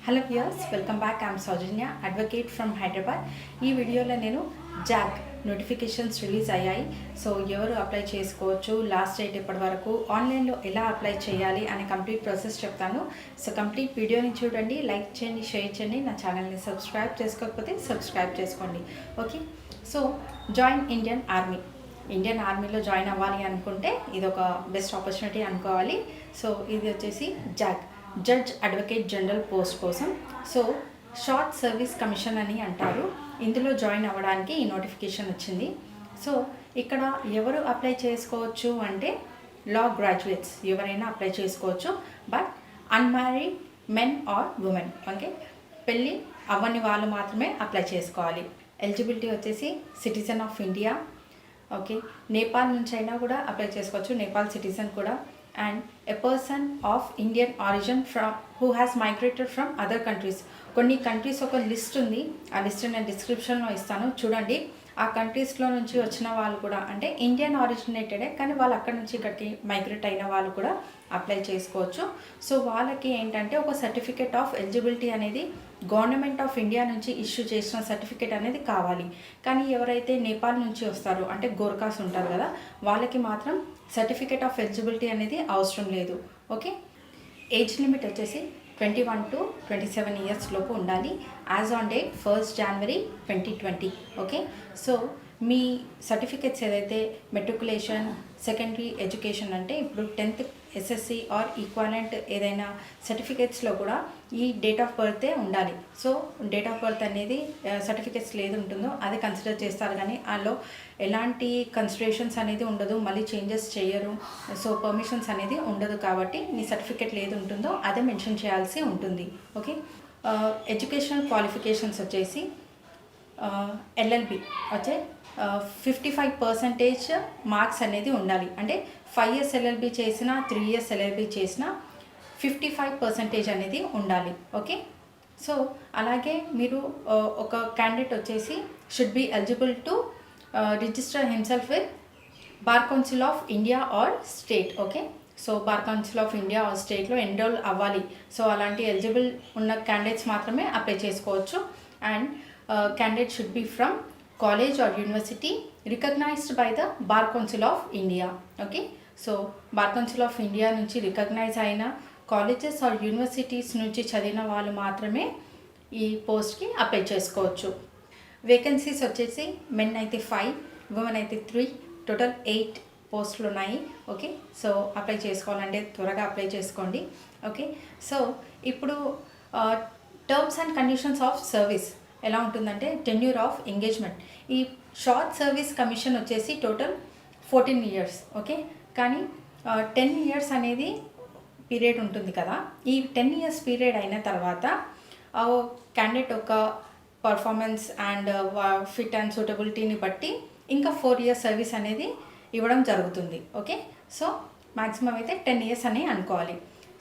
Hello viewers, welcome back. I'm Soujanya, advocate from Hyderabad. ఈ వీడియోలో నేను జాక్ నోటిఫికేషన్స్ రిలీజ్ అయ్యాయి. సో ఎవరు అప్లై చేసుకోవచ్చు, లాస్ట్ డేట్ ఇప్పటి వరకు, ఆన్లైన్లో ఎలా అప్లై చేయాలి అనే కంప్లీట్ ప్రాసెస్ చెప్తాను. సో కంప్లీట్ వీడియోని చూడండి, లైక్ చేయండి, షేర్ చేయండి. నా ఛానల్ని సబ్స్క్రైబ్ చేసుకోకపోతే సబ్స్క్రైబ్ చేసుకోండి. Okay, so join Indian army. Indian ఆర్మీలో జాయిన్ అవ్వాలి అనుకుంటే ఇది ఒక బెస్ట్ ఆపర్చునిటీ అనుకోవాలి. సో ఇది వచ్చేసి Jack, judge advocate general post కోసం. సో షార్ట్ సర్వీస్ కమిషన్ అని అంటారు. ఇందులో జాయిన్ అవ్వడానికి ఈ నోటిఫికేషన్ వచ్చింది. సో ఇక్కడ ఎవరు అప్లై చేసుకోవచ్చు అంటే లా గ్రాడ్యుయేట్స్ ఎవరైనా అప్లై చేసుకోవచ్చు, but unmarried men or women. Okay, పెళ్ళి అవ్వని వాళ్ళు మాత్రమే అప్లై చేసుకోవాలి. ఎలిజిబిలిటీ వచ్చేసి citizen of India. Okay, Nepal నుంచి అయినా కూడా అప్లై చేసుకోవచ్చు, నేపాల్ సిటిజన్ కూడా. And a person of Indian origin from who has migrated from other countries. కొన్ని కంట్రీస్ ఒక లిస్ట్ ఉంది, ఆ లిస్ట్ నేను డిస్క్రిప్షన్లో ఇస్తాను, చూడండి. ఆ కంట్రీస్లో నుంచి వచ్చిన వాళ్ళు కూడా, అంటే ఇండియన్ ఆరిజినేటెడే కానీ వాళ్ళు అక్కడ నుంచి ఇక్కడికి మైగ్రేట్ అయిన వాళ్ళు కూడా అప్లై చేసుకోవచ్చు. సో వాళ్ళకి ఏంటంటే ఒక సర్టిఫికేట్ ఆఫ్ ఎలిజిబిలిటీ అనేది గవర్నమెంట్ ఆఫ్ ఇండియా నుంచి ఇష్యూ చేసిన సర్టిఫికేట్ అనేది కావాలి. కానీ ఎవరైతే నేపాల్ నుంచి వస్తారో, అంటే గోర్ఖాస్ ఉంటారు కదా, వాళ్ళకి మాత్రం సర్టిఫికేట్ ఆఫ్ ఎలిజిబిలిటీ అనేది అవసరం లేదు. ఓకే, ఏజ్ లిమిట్ వచ్చేసి 21 to 27 ఇయర్స్ లోపు ఉండాలి. As on date 1st January 2020. Okay, so me certificates ఏదైతే మెట్రికులేషన్, సెకండరీ ఎడ్యుకేషన్, అంటే ఇప్పుడు 10th SSC ఆర్ ఈక్వాలెంట్ ఏదైనా సర్టిఫికేట్స్లో కూడా ఈ డేట్ ఆఫ్ బర్తే ఉండాలి. సో డేట్ ఆఫ్ బర్త్ అనేది సర్టిఫికేట్స్ ఏది ఉంటుందో అది కన్సిడర్ చేస్తారు, కానీ అందులో ఎలాంటి కన్సిడరేషన్స్ అనేది ఉండదు, మళ్ళీ చేంజెస్ చేయరు. సో పర్మిషన్స్ అనేది ఉండదు, కాబట్టి మీ సర్టిఫికేట్ ఏది ఉంటుందో అదే మెన్షన్ చేయాల్సి ఉంటుంది. ఓకే, ఎడ్యుకేషనల్ క్వాలిఫికేషన్స్ వచ్చేసి LLB వచ్చే 55% మార్క్స్ అనేది ఉండాలి. అంటే 5 years LLB చేసిన, 3 years LLB చేసిన 55% అనేది ఉండాలి. ఓకే, సో అలాగే మీరు ఒక క్యాండిడేట్ వచ్చేసి should be eligible to register himself with Bar Council of India or state. Okay, so Bar Council of India or స్టేట్లో ఎన్రోల్ అవ్వాలి. సో అలాంటి ఎలిజిబుల్ ఉన్న క్యాండిడేట్స్ మాత్రమే అప్లై చేసుకోవచ్చు. And candidate should be from college or university recognized by the bar council of India. Okay, so bar council of India నుంచి recognise అయిన colleges are universities నుంచి చదివిన వాళ్ళు మాత్రమే ఈ పోస్ట్కి అప్లై చేసుకోవచ్చు. వేకెన్సీస్ వచ్చేసి మెన్ అయితే 5, ఉమెన్ అయితే 3, టోటల్ 8 పోస్టులు ఉన్నాయి. ఓకే, సో అప్లై చేసుకోవాలంటే త్వరగా అప్లై చేసుకోండి. ఓకే, సో ఇప్పుడు terms and conditions of service ఎలా ఉంటుందంటే టెన్యూర్ ఆఫ్ ఎంగేజ్మెంట్. ఈ షార్ట్ సర్వీస్ కమిషన్ వచ్చేసి టోటల్ 14 years. ఓకే, కానీ 10 years అనేది పీరియడ్ ఉంటుంది కదా. ఈ 10 years పీరియడ్ అయిన తర్వాత క్యాండిడేట్ ఒక పర్ఫార్మెన్స్ అండ్ ఫిట్ అండ్ సూటబిలిటీని బట్టి ఇంకా 4 years సర్వీస్ అనేది ఇవ్వడం జరుగుతుంది. ఓకే, సో మ్యాక్సిమం అయితే 10 years అని అనుకోవాలి.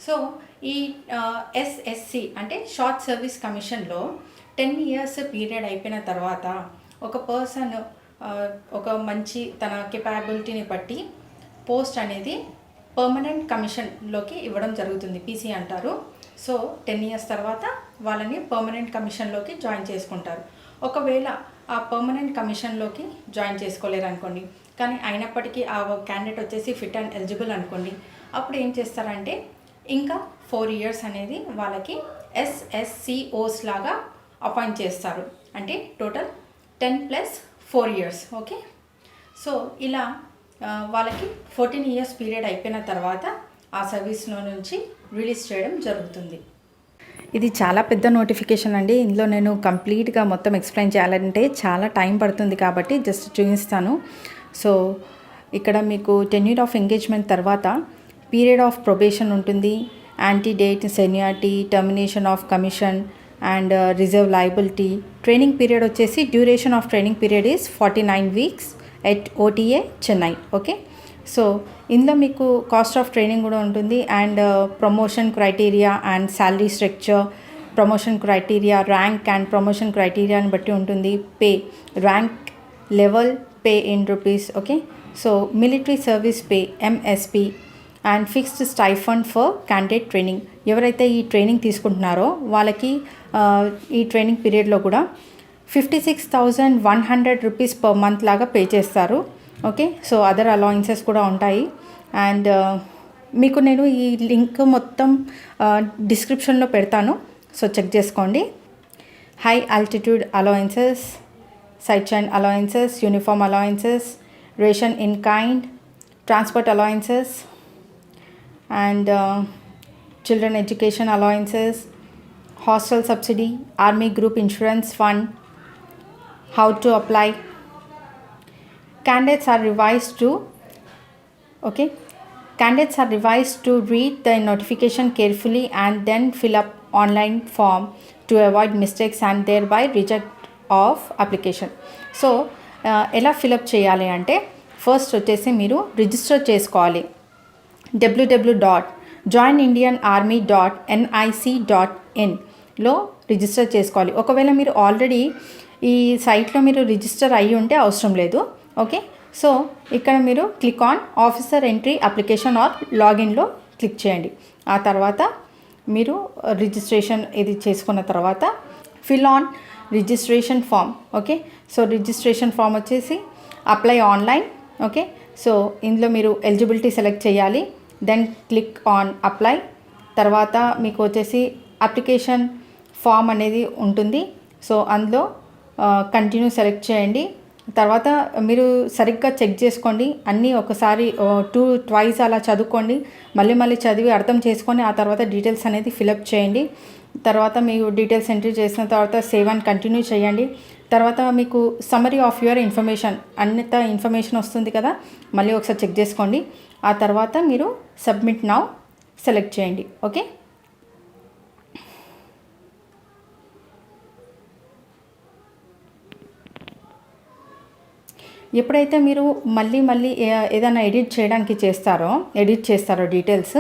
సో ఈ SSC అంటే షార్ట్ సర్వీస్ కమిషన్లో 10 years పీరియడ్ అయిపోయిన తర్వాత ఒక పర్సన్ ఒక మంచి తన కెపాబిలిటీని బట్టి పోస్ట్ అనేది పర్మనెంట్ కమిషన్లోకి ఇవ్వడం జరుగుతుంది, PC అంటారు. సో 10 years తర్వాత వాళ్ళని పర్మనెంట్ కమిషన్లోకి జాయిన్ చేసుకుంటారు. ఒకవేళ ఆ పర్మనెంట్ కమిషన్లోకి జాయిన్ చేసుకోలేరు అనుకోండి, కానీ అయినప్పటికీ ఆ క్యాండిడేట్ వచ్చేసి ఫిట్ అండ్ ఎలిజిబుల్ అనుకోండి, అప్పుడు ఏం చేస్తారంటే ఇంకా 4 years అనేది వాళ్ళకి SSCOs లాగా అపాయింట్ చేస్తారు. అంటే టోటల్ 10 + 4 years. ఓకే, సో ఇలా వాళ్ళకి 14 years పీరియడ్ అయిపోయిన తర్వాత ఆ సర్వీస్లో నుంచి రిలీజ్ చేయడం జరుగుతుంది. ఇది చాలా పెద్ద నోటిఫికేషన్ అండి. ఇందులో నేను కంప్లీట్గా మొత్తం ఎక్స్ప్లెయిన్ చేయాలంటే చాలా టైం పడుతుంది, కాబట్టి జస్ట్ చూపిస్తాను. సో ఇక్కడ మీకు టెన్యూర్ ఆఫ్ ఎంగేజ్మెంట్ తర్వాత పీరియడ్ ఆఫ్ ప్రొబేషన్ ఉంటుంది, antedate seniority, termination of commission and reserve liability. Training period వచ్చేసి duration of training period is 49 weeks at OTA Chennai. Okay, so ఇందులో మీకు కాస్ట్ ఆఫ్ ట్రైనింగ్ కూడా ఉంటుంది, and promotion criteria and salary structure, promotion criteria, rank and promotion క్రైటీరియాని బట్టి ఉంటుంది. Pay, rank level pay in rupees. Okay, so military service pay MSP, and fixed stipend for candidate training. ఎవరైతే ఈ training తీసుకుంటున్నారో వాళ్ళకి ఈ ట్రైనింగ్ పీరియడ్లో కూడా 56,100 రూపీస్ పర్ మంత్ లాగా పే చేస్తారు. ఓకే, సో అదర్ అలవెన్సెస్ కూడా ఉంటాయి. అండ్ మీకు నేను ఈ లింక్ మొత్తం డిస్క్రిప్షన్లో పెడతాను, సో చెక్ చేసుకోండి. High altitude allowances, side chain allowances, uniform allowances, ration in kind, transport allowances and children education allowances, hostel subsidy, army group insurance fund, how to apply. Candidates are revised to read the notification carefully and then fill up online form to avoid mistakes and thereby reject of application. So ఎలా fill up చేయాలి అంటే first వచ్చేసి మీరు register చేసుకోవాలి. www.joinindianarmy.nic.in register చేసుకోవాలి. ఒకవేళ మీరు already ఈ సైట్లో మీరు రిజిస్టర్ అయ్యి ఉంటే అవసరం లేదు. ఓకే, సో ఇక్కడ మీరు click on officer entry application or లాగిన్లో క్లిక్ చేయండి. ఆ తర్వాత మీరు రిజిస్ట్రేషన్ ఇది చేసుకున్న తర్వాత fill on registration form. Okay, so registration form వచ్చేసి అప్లై ఆన్లైన్. ఓకే, సో ఇందులో మీరు ఎలిజిబిలిటీ సెలెక్ట్ చేయాలి. Then click on apply. తర్వాత మీకు వచ్చేసి అప్లికేషన్ ఫామ్ అనేది ఉంటుంది. సో అందులో కంటిన్యూ సెలెక్ట్ చేయండి. తర్వాత మీరు సరిగ్గా చెక్ చేసుకోండి, అన్నీ ఒకసారి ట్వైస్ అలా చదువుకోండి, మళ్ళీ చదివి అర్థం చేసుకొని ఆ తర్వాత డీటెయిల్స్ అనేది ఫిలప్ చేయండి. తర్వాత మీరు డీటెయిల్స్ ఎంట్రీ చేసిన తర్వాత సేవ్ అండ్ కంటిన్యూ చేయండి. తర్వాత మీకు సమ్మరీ ఆఫ్ యువర్ ఇన్ఫర్మేషన్ అంత ఇన్ఫర్మేషన్ వస్తుంది కదా, మళ్ళీ ఒకసారి చెక్ చేసుకోండి. ఆ తర్వాత మీరు సబ్మిట్ నౌ సెలెక్ట్ చేయండి. ఓకే, ఎప్పుడైతే మీరు మళ్ళీ ఏదైనా ఎడిట్ చేస్తారో డీటెయిల్స్,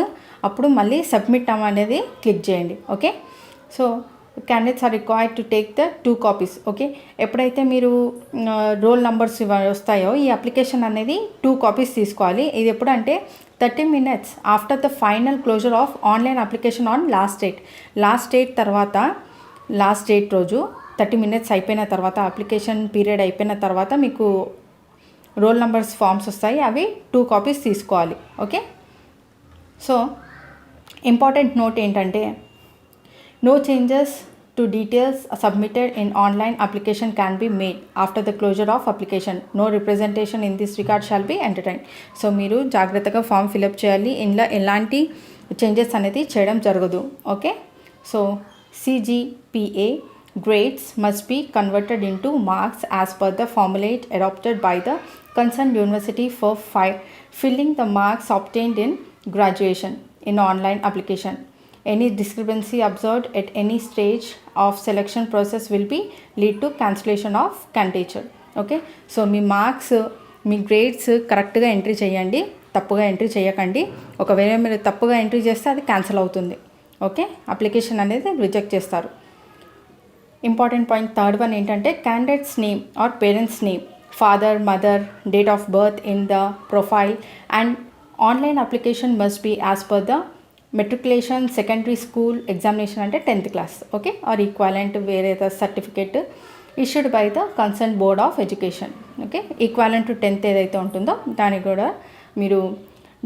అప్పుడు మళ్ళీ సబ్మిట్ అనేది క్లిక్ చేయండి. Okay, so candidates are required to take the 2 copies. Okay, ఎప్పుడైతే మీరు రోల్ నెంబర్స్ వస్తాయో ఈ అప్లికేషన్ అనేది 2 కాపీస్ తీసుకోవాలి. ఇది ఎప్పుడంటే 30 minutes after the final closure of online application on last date రోజు 30 minutes అయిపోయిన తర్వాత, అప్లికేషన్ పీరియడ్ అయిపోయిన తర్వాత మీకు రోల్ నెంబర్స్ ఫామ్స్ వస్తాయి, అవి 2 కాపీస్ తీసుకోవాలి. ఓకే, సో ఇంపార్టెంట్ నోట్ ఏంటంటే no changes to details submitted in online application can be made after the closure of application. No representation in this regard shall be entertained. So మీరు జాగ్రత్తగా form fill up చేయాలి, ఇందులో ఎలాంటి changes అనేది చేయడం జరగదు. Okay, so CGPA grades must be converted into marks as per the formulate adopted by the concerned university for filling the marks obtained in graduation in online application. Any discrepancy observed at any stage of selection process will be lead to cancellation of candidature. Okay, so me marks me grades కరెక్ట్గా entry చేయండి, తప్పుగా entry చేయకండి. ఒకవేళ మీరు తప్పుగా entry చేస్తే అది cancel అవుతుంది. ఓకే, అప్లికేషన్ అనేది రిజెక్ట్ చేస్తారు. ఇంపార్టెంట్ పాయింట్ థర్డ్ వన్ ఏంటంటే candidates name or parents name, father, mother, date of birth in the profile and online application must be as per the matriculation secondary school examination అంటే 10th class. Okay, or equivalent వేరే certificate issued by the concern board of education. Okay, equivalent to 10th ఏదైతే ఉంటుందో దానికి కూడా మీరు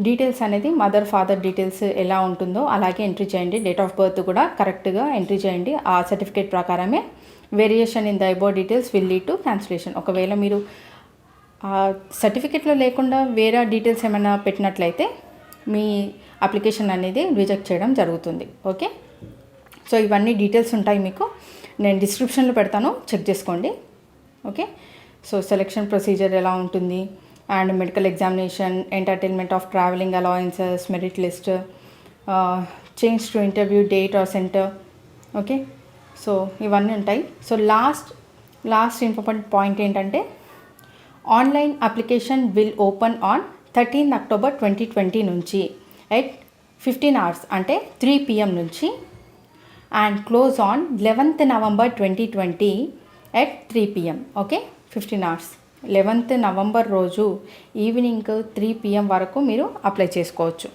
details అనేది mother father details ఎలా ఉంటుందో అలాగే ఎంట్రీ చేయండి. డేట్ ఆఫ్ బర్త్ కూడా కరెక్ట్గా ఎంట్రీ చేయండి, ఆ సర్టిఫికేట్ ప్రకారమే. Variation in the above details will lead to cancellation. ఒకవేళ మీరు సర్టిఫికేట్లో లేకుండా వేరే డీటెయిల్స్ ఏమైనా పెట్టినట్లయితే మీ అప్లికేషన్ అనేది రిజెక్ట్ చేయడం జరుగుతుంది. ఓకే, సో ఇవన్నీ డీటెయిల్స్ ఉంటాయి మీకు, నేను డిస్క్రిప్షన్లో పెడతాను, చెక్ చేసుకోండి. ఓకే, సో సెలెక్షన్ ప్రొసీజర్ ఎలా ఉంటుంది and medical examination, entertainment of travelling allowances, merit list, change to interview date are centre. Okay, so ఇవన్నీ ఉంటాయి. సో లాస్ట్ ఇంపార్టెంట్ పాయింట్ ఏంటంటే online application will open on 13 October 2020 నుంచి at 15 hours అంటే 3 PM నుంచి and close on 11th November 2020 at 3 PM. Okay, 15 hours 11th November రోజు evening 3 PM వరకు మీరు apply చేసుకోవచ్చు.